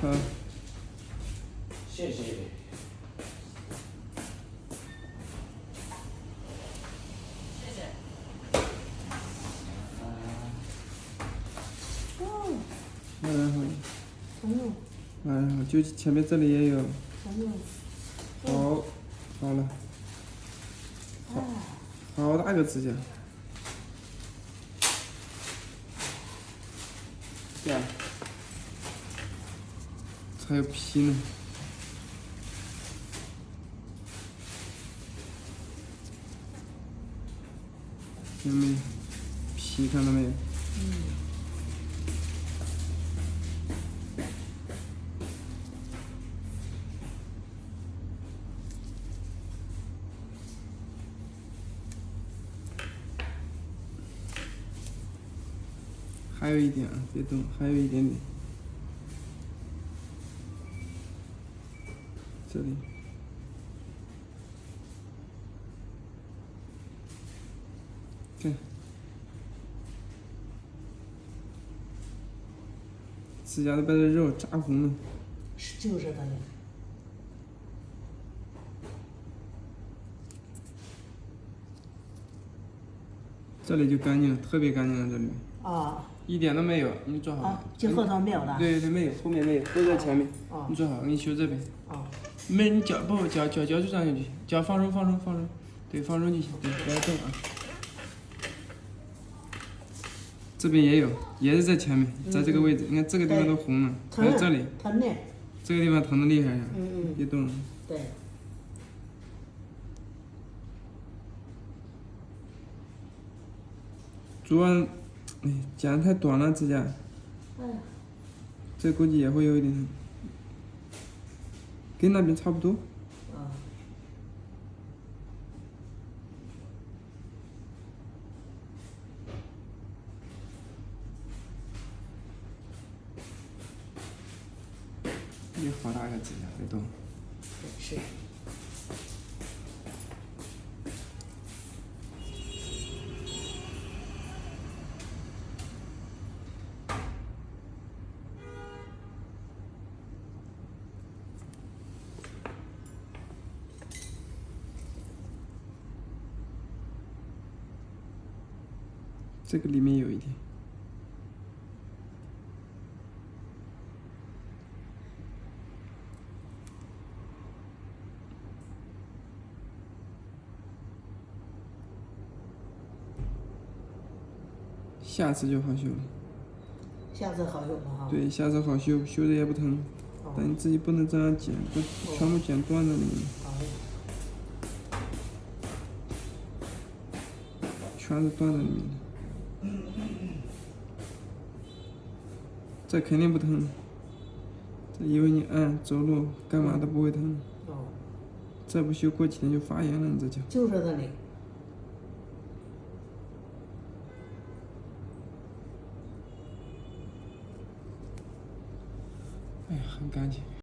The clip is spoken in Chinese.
好，谢谢。然后，嗯，然后就前面这里也有，好，好了，好大个指甲，这样，还有皮呢，有没有？皮看到没有？还有一点啊，别动，还有一点点。这里，看，指甲都被这肉扎红了。是就是的嘞。这里就干净了，特别干净了，这里啊一点都没有。你坐好。啊，这后头没有了。对，没有，后面没有，都在前面。哦你坐好，我给你修这边。啊，没，你脚不脚就上去就行，脚放松放松放松，对，放松就行，对，不要动啊。这边也有，也是在前面，在这个位置，你看这个地方都红了，还有这里，疼呢。这个地方疼的厉害呀。别动了。对。主要，哎，剪太短了指甲。哎。这估计也会有一点疼，跟那边差不多。啊。有好大个指甲，别动。是。这个里面有一点。下次就好修了。下次好用了哈。对，下次好修，修的也不疼。但你自己不能这样剪，不全部剪断了里面。全是断在里面的。这肯定不疼，这因为你按走路干嘛都不会疼。再不修，过几天就发炎了，你这脚。就是那里。哎呀，很干净。